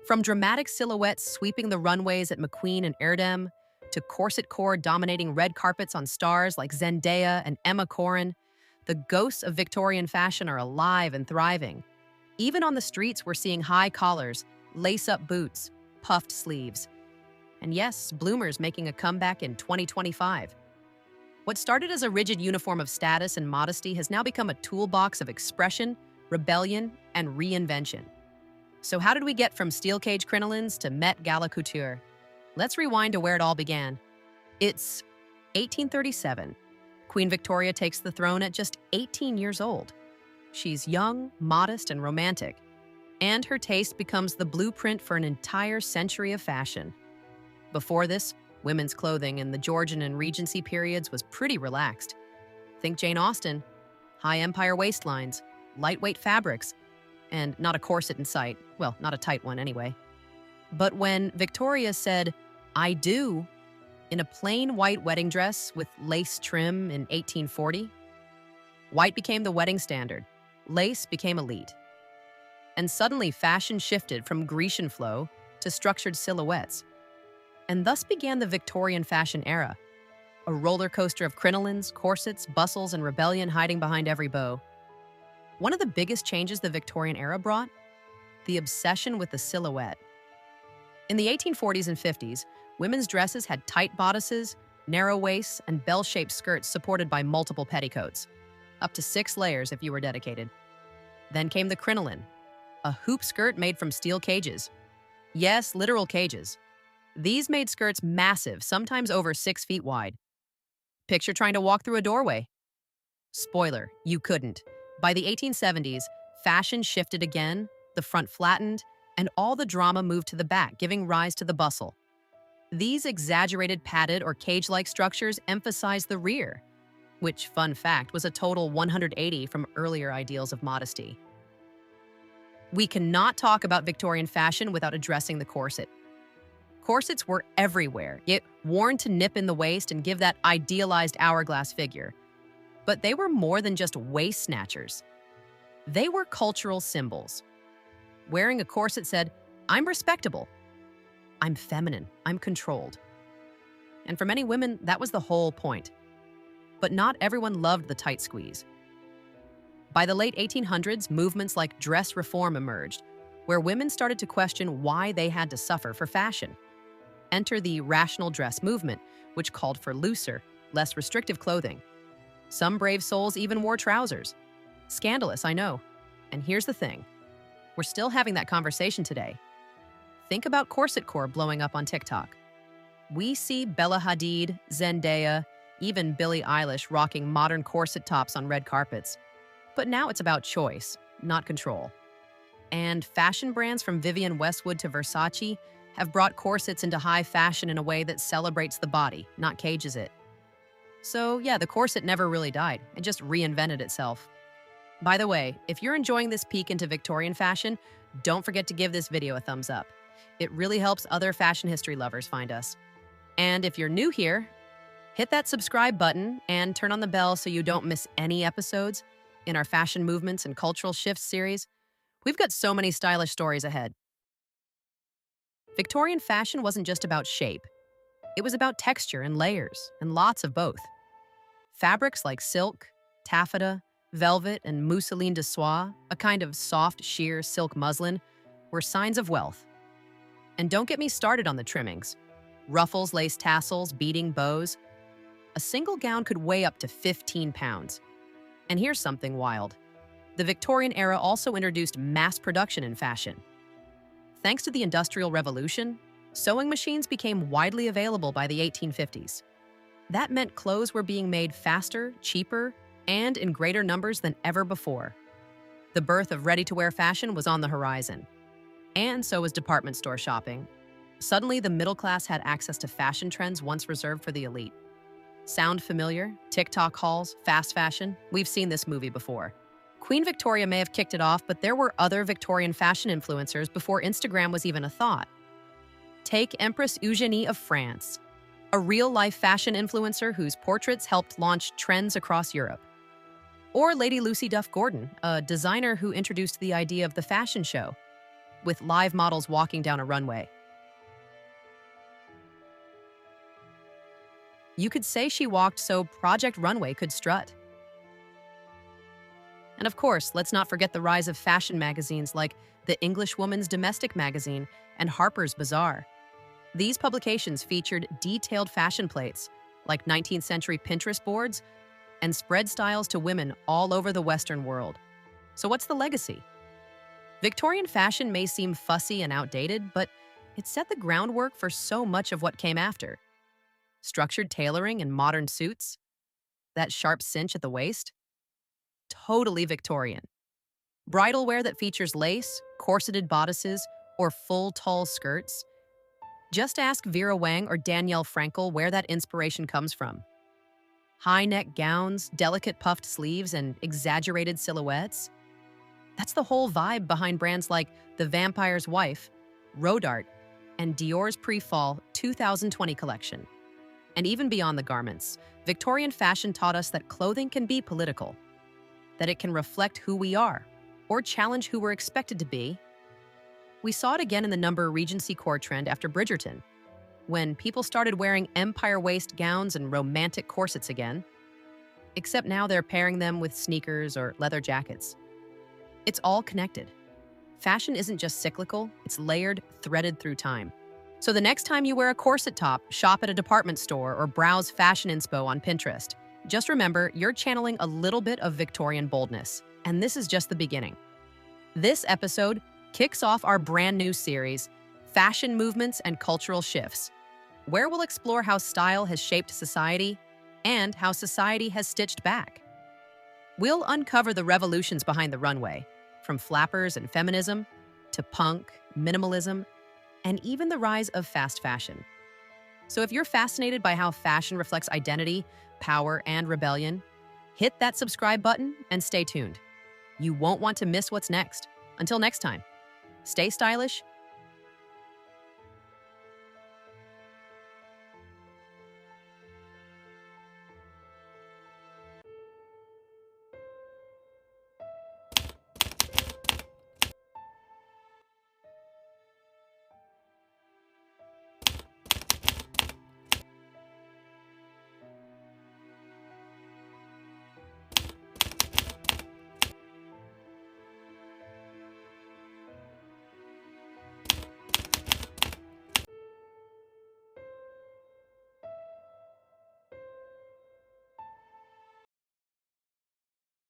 From dramatic silhouettes sweeping the runways at McQueen and Erdem, to corset-core dominating red carpets on stars like Zendaya and Emma Corrin, the ghosts of Victorian fashion are alive and thriving. Even on the streets, we're seeing high collars, lace-up boots, puffed sleeves. And yes, bloomers making a comeback in 2025. What started as a rigid uniform of status and modesty has now become a toolbox of expression, rebellion, and reinvention. So how did we get from steel cage crinolines to Met Gala couture? Let's rewind to where it all began. It's 1837. Queen Victoria takes the throne at just 18 years old. She's young, modest, and romantic, and her taste becomes the blueprint for an entire century of fashion. Before this, women's clothing in the Georgian and Regency periods was pretty relaxed. Think Jane Austen, high empire waistlines, lightweight fabrics, and not a corset in sight. Well, not a tight one anyway. But when Victoria said, "I do," in a plain white wedding dress with lace trim in 1840, white became the wedding standard. Lace became elite. And suddenly fashion shifted from Grecian flow to structured silhouettes. And thus began the Victorian fashion era, a roller coaster of crinolines, corsets, bustles, and rebellion hiding behind every bow. One of the biggest changes the Victorian era brought? The obsession with the silhouette. In the 1840s and 50s, women's dresses had tight bodices, narrow waists, and bell-shaped skirts supported by multiple petticoats, up to 6 layers if you were dedicated. Then came the crinoline, a hoop skirt made from steel cages. Yes, literal cages. These made skirts massive, sometimes over 6 feet wide. Picture trying to walk through a doorway. Spoiler, you couldn't. By the 1870s, fashion shifted again, the front flattened, and all the drama moved to the back, giving rise to the bustle. These exaggerated padded or cage-like structures emphasized the rear, which, fun fact, was a total 180 from earlier ideals of modesty. We cannot talk about Victorian fashion without addressing the corset. Corsets were everywhere, yet worn to nip in the waist and give that idealized hourglass figure. But they were more than just waist snatchers. They were cultural symbols. Wearing a corset said, "I'm respectable. I'm feminine. I'm controlled." And for many women, that was the whole point. But not everyone loved the tight squeeze. By the late 1800s, movements like dress reform emerged, where women started to question why they had to suffer for fashion. Enter the rational dress movement, which called for looser, less restrictive clothing. Some brave souls even wore trousers. Scandalous, I know. And here's the thing. We're still having that conversation today. Think about corset-core blowing up on TikTok. We see Bella Hadid, Zendaya, even Billie Eilish rocking modern corset tops on red carpets. But now it's about choice, not control. And fashion brands from Vivienne Westwood to Versace have brought corsets into high fashion in a way that celebrates the body, not cages it. So yeah, the corset never really died. It just reinvented itself. By the way, if you're enjoying this peek into Victorian fashion, don't forget to give this video a thumbs up. It really helps other fashion history lovers find us. And if you're new here, hit that subscribe button and turn on the bell so you don't miss any episodes in our Fashion Movements and Cultural Shifts series. We've got so many stylish stories ahead. Victorian fashion wasn't just about shape. It was about texture and layers, and lots of both. Fabrics like silk, taffeta, velvet, and mousseline de soie, a kind of soft, sheer silk muslin, were signs of wealth. And don't get me started on the trimmings. Ruffles, lace tassels, beading, bows. A single gown could weigh up to 15 pounds. And here's something wild. The Victorian era also introduced mass production in fashion. Thanks to the Industrial Revolution, sewing machines became widely available by the 1850s. That meant clothes were being made faster, cheaper, and in greater numbers than ever before. The birth of ready-to-wear fashion was on the horizon. And so was department store shopping. Suddenly, the middle class had access to fashion trends once reserved for the elite. Sound familiar? TikTok hauls, fast fashion? We've seen this movie before. Queen Victoria may have kicked it off, but there were other Victorian fashion influencers before Instagram was even a thought. Take Empress Eugénie of France, a real-life fashion influencer whose portraits helped launch trends across Europe. Or Lady Lucy Duff Gordon, a designer who introduced the idea of the fashion show. with live models walking down a runway. You could say she walked so Project Runway could strut. And of course, let's not forget the rise of fashion magazines like the English Woman's Domestic Magazine and Harper's Bazaar. These publications featured detailed fashion plates, like 19th century Pinterest boards, and spread styles to women all over the Western world. So what's the legacy? Victorian fashion may seem fussy and outdated, but it set the groundwork for so much of what came after. Structured tailoring and modern suits, that sharp cinch at the waist, totally Victorian. Bridal wear that features lace, corseted bodices, or full tall skirts. Just ask Vera Wang or Danielle Frankel where that inspiration comes from. High-neck gowns, delicate puffed sleeves, and exaggerated silhouettes. That's the whole vibe behind brands like The Vampire's Wife, Rodart, and Dior's pre-fall 2020 collection. And even beyond the garments, Victorian fashion taught us that clothing can be political, that it can reflect who we are, or challenge who we're expected to be. We saw it again in the number Regency core trend after Bridgerton, when people started wearing empire waist gowns and romantic corsets again, except now they're pairing them with sneakers or leather jackets. It's all connected. Fashion isn't just cyclical, it's layered, threaded through time. So the next time you wear a corset top, shop at a department store, or browse fashion inspo on Pinterest, just remember you're channeling a little bit of Victorian boldness, and this is just the beginning. This episode kicks off our brand new series, Fashion Movements and Cultural Shifts, where we'll explore how style has shaped society and how society has stitched back. We'll uncover the revolutions behind the runway, from flappers and feminism to punk, minimalism, and even the rise of fast fashion. So if you're fascinated by how fashion reflects identity, power, and rebellion, hit that subscribe button and stay tuned. You won't want to miss what's next. Until next time, stay stylish,